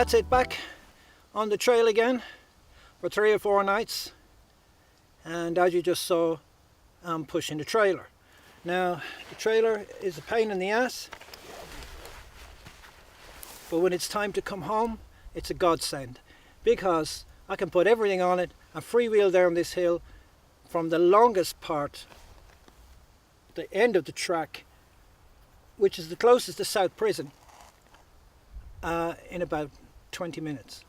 that's it, back on the trail again for 3 or 4 nights, and as you just saw, I'm pushing the trailer. Now the trailer is a pain in the ass, but when it's time to come home it's a godsend, because I can put everything on it and freewheel down this hill from the longest part, the end of the track, which is the closest to South Prison, in about 20 minutes.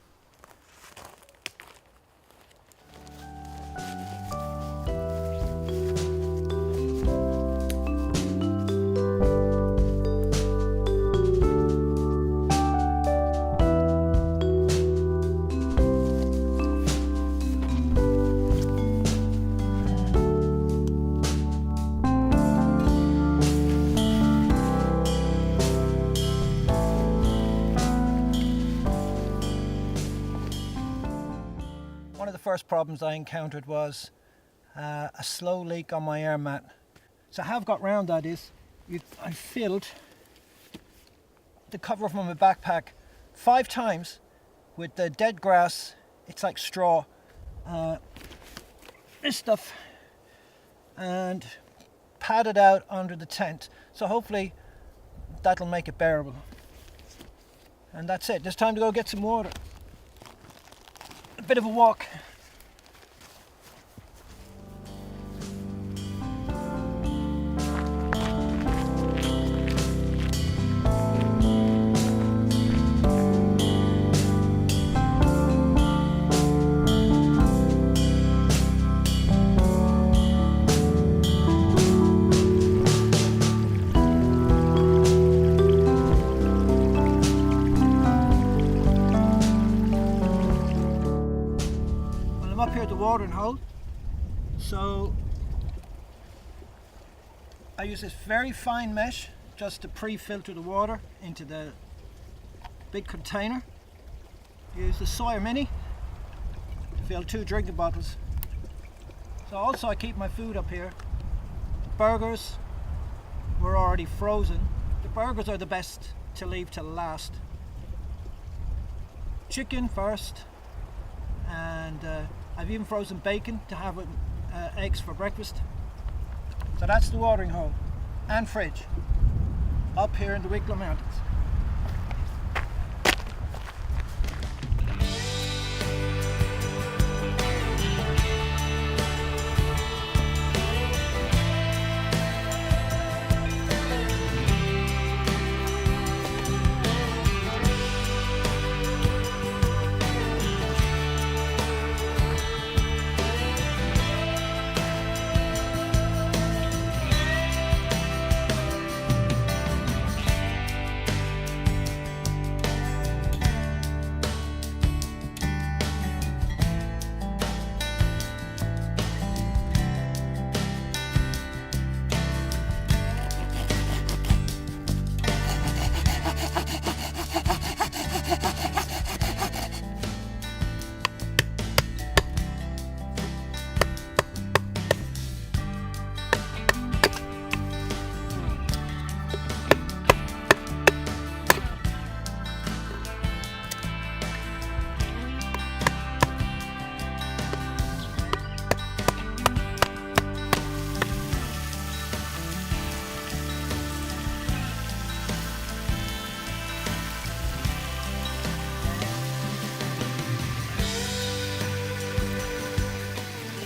One of the first problems I encountered was a slow leak on my air mat. So how I've got round that is, I filled the cover from my backpack 5 times with the dead grass. It's like straw, this stuff, and padded out under the tent. So hopefully that'll make it bearable. And that's it. It's time to go get some water. A bit of a walk. Up here at the watering hole, so I use this very fine mesh just to pre-filter the water into the big container. Use the Sawyer Mini to fill 2 drinking bottles. So also I keep my food up here. Burgers were already frozen. The burgers are the best to leave till last. Chicken first, and I've even frozen bacon to have with eggs for breakfast. So that's the watering hole and fridge up here in the Wicklow Mountains.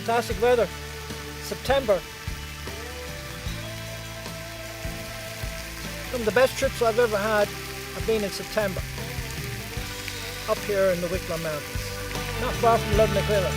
Fantastic weather. September. Some of the best trips I've ever had have been in September. Up here in the Wicklow Mountains. Not far from Lugnaquilla.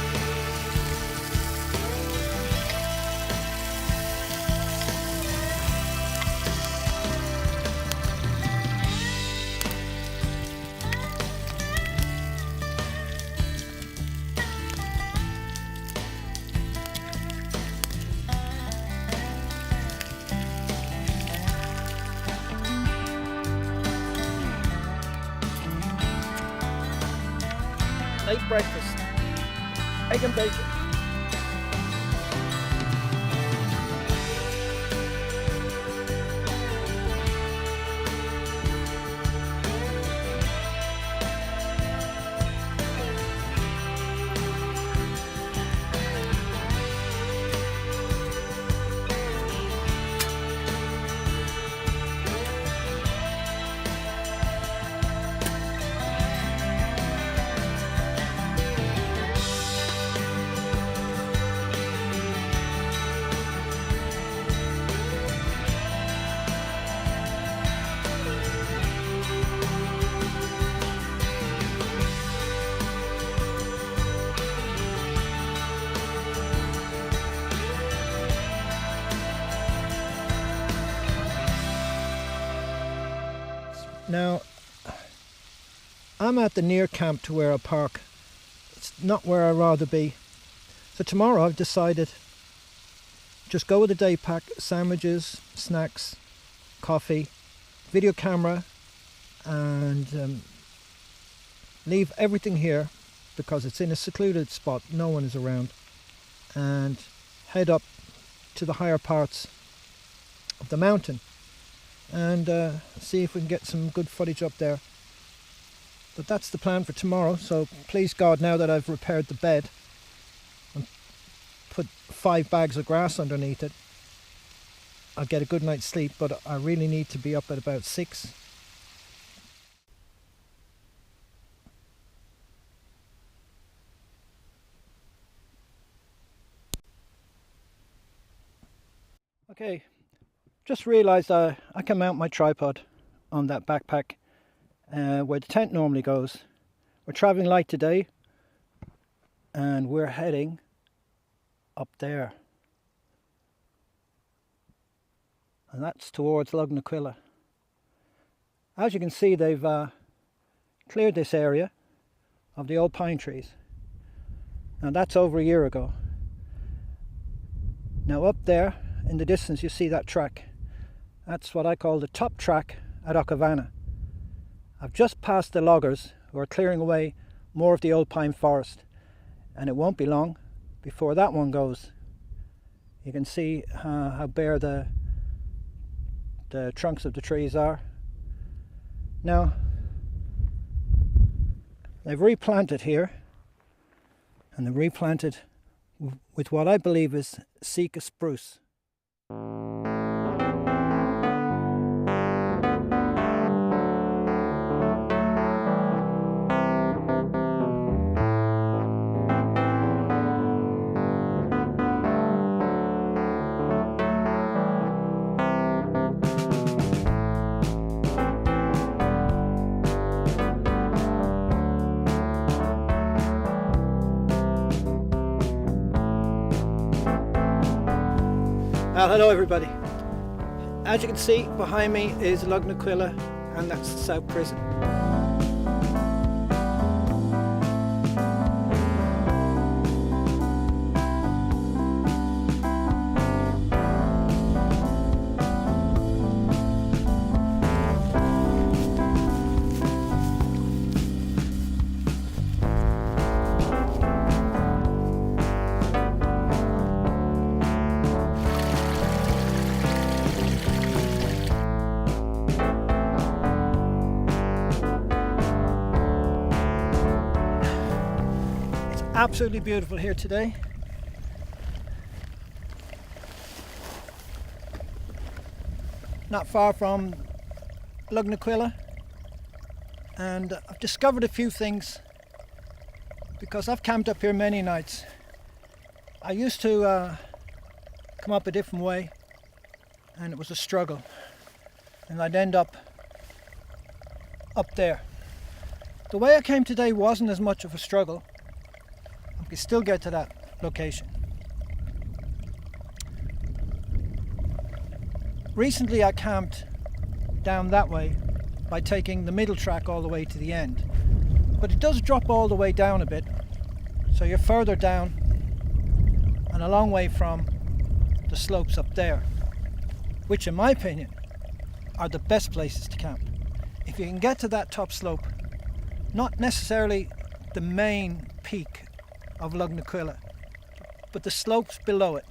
Late breakfast, egg and bacon. Now, I'm at the near camp to where I park. It's not where I'd rather be. So tomorrow I've decided just go with a day pack, sandwiches, snacks, coffee, video camera, and leave everything here because it's in a secluded spot, no one is around, and head up to the higher parts of the mountain and see if we can get some good footage up there. But that's the plan for tomorrow. So please God, now that I've repaired the bed and put 5 bags of grass underneath it, I'll get a good night's sleep. But I really need to be up at about 6. Okay, just realised I can mount my tripod on that backpack where the tent normally goes. We're travelling light today and we're heading up there, and that's towards Lugnaquilla. As you can see, they've cleared this area of the old pine trees, and that's over a year ago. Now up there in the distance you see that track. That's what I call the top track at Aghavannagh. I've just passed the loggers who are clearing away more of the old pine forest, and it won't be long before that one goes. You can see how bare the trunks of the trees are. Now they've replanted here, and they've replanted with what I believe is Sika spruce. Hello everybody. As you can see behind me is Lugnaquilla, and that's the South Prison. Absolutely beautiful here today. Not far from Lugnaquilla, and I've discovered a few things because I've camped up here many nights. I used to come up a different way and it was a struggle, and I'd end up there. The way I came today wasn't as much of a struggle. You still get to that location. Recently I camped down that way by taking the middle track all the way to the end, but it does drop all the way down a bit, so you're further down and a long way from the slopes up there, which in my opinion are the best places to camp. If you can get to that top slope, not necessarily the main peak of Lugnaquilla, but the slopes below it.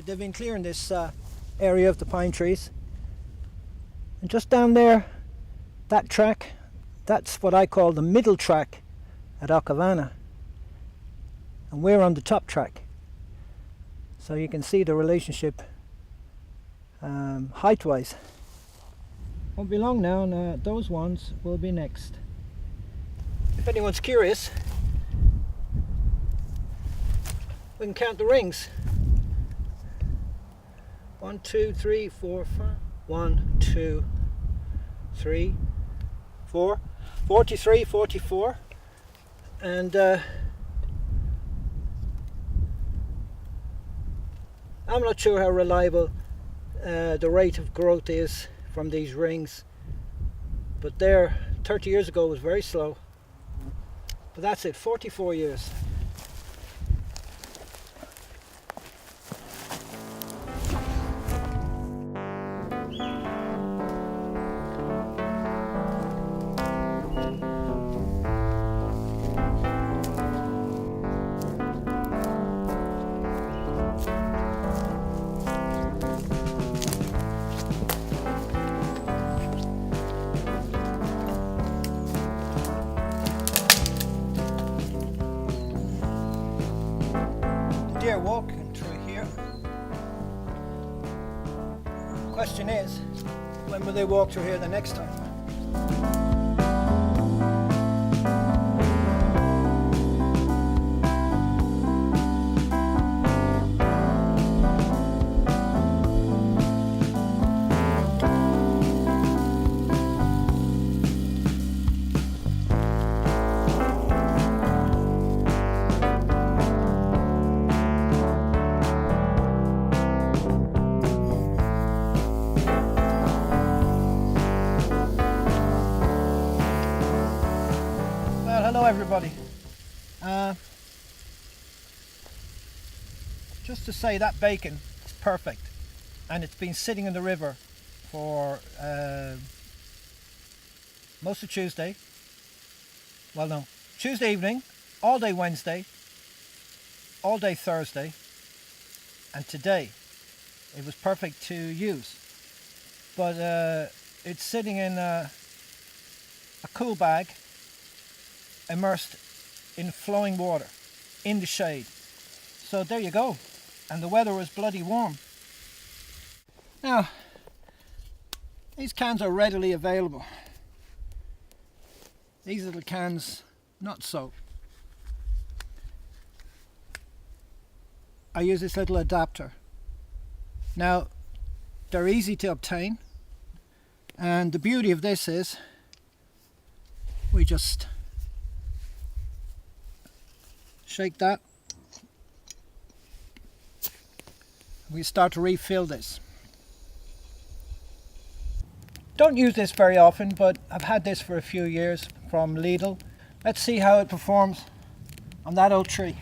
they've been clearing this area of the pine trees. And just down there, that track, that's what I call the middle track at Aghavannagh. And we're on the top track. So you can see the relationship height-wise. Won't be long now, and those ones will be next. If anyone's curious, we can count the rings. 1, 2, 3, 4, 5. 1, 2, 3, 4. 43, 44. And I'm not sure how reliable the rate of growth is from these rings, but there 30 years ago was very slow. But that's it, 44 years. Deer walking through here. Question is, when will they walk through here the next time? Hello everybody. Just to say that bacon is perfect, and it's been sitting in the river for most of Tuesday. Well, no, Tuesday evening, all day Wednesday, all day Thursday, and today. It was perfect to use, but it's sitting in a cool bag, immersed in flowing water in the shade. So there you go, and the weather was bloody warm. Now these cans are readily available. These little cans, not so. I use this little adapter. Now they're easy to obtain, and the beauty of this is we just shake that. We start to refill this. Don't use this very often, but I've had this for a few years from Lidl. Let's see how it performs on that old tree.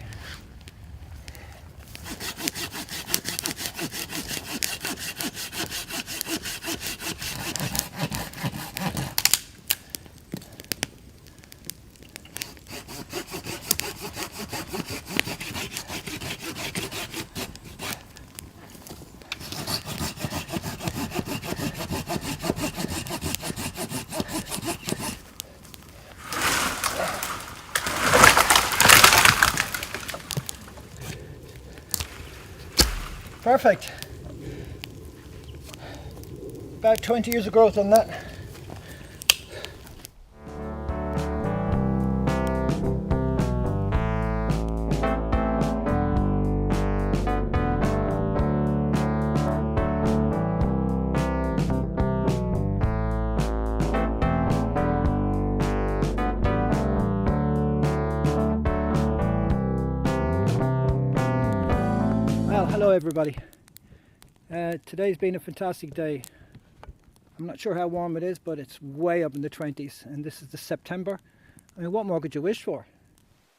Perfect. About 20 years of growth on that. Well, hello everybody. Today's been a fantastic day. I'm not sure how warm it is, but it's way up in the 20s, and this is the September. I mean, what more could you wish for?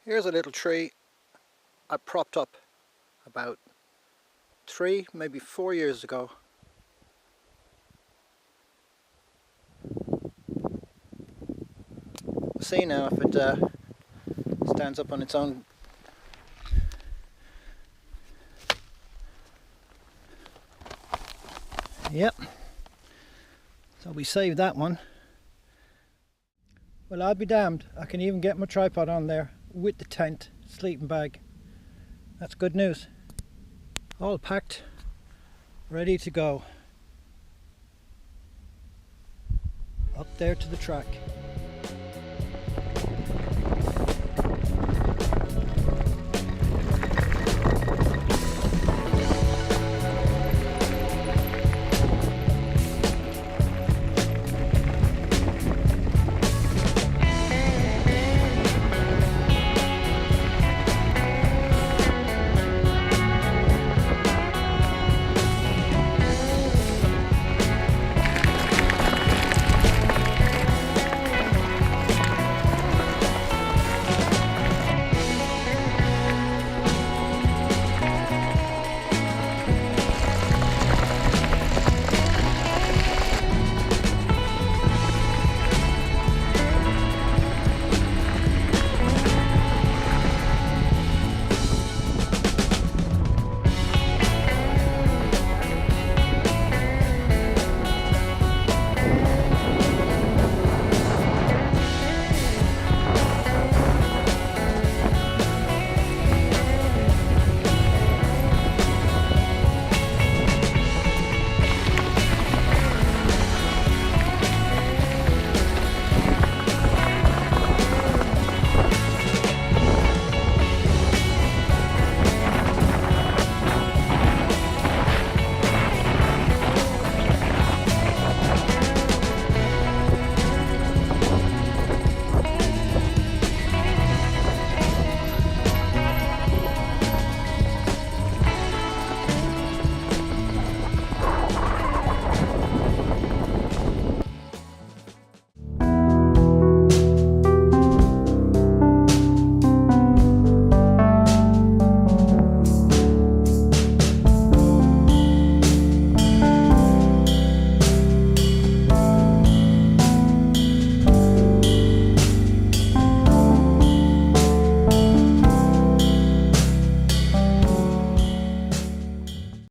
Here's a little tree I propped up about 3, maybe 4 years ago. We'll see now if it stands up on its own. Yep. So we saved that one. Well, I'll be damned. I can even get my tripod on there with the tent, sleeping bag. That's good news. All packed, ready to go. Up there to the track.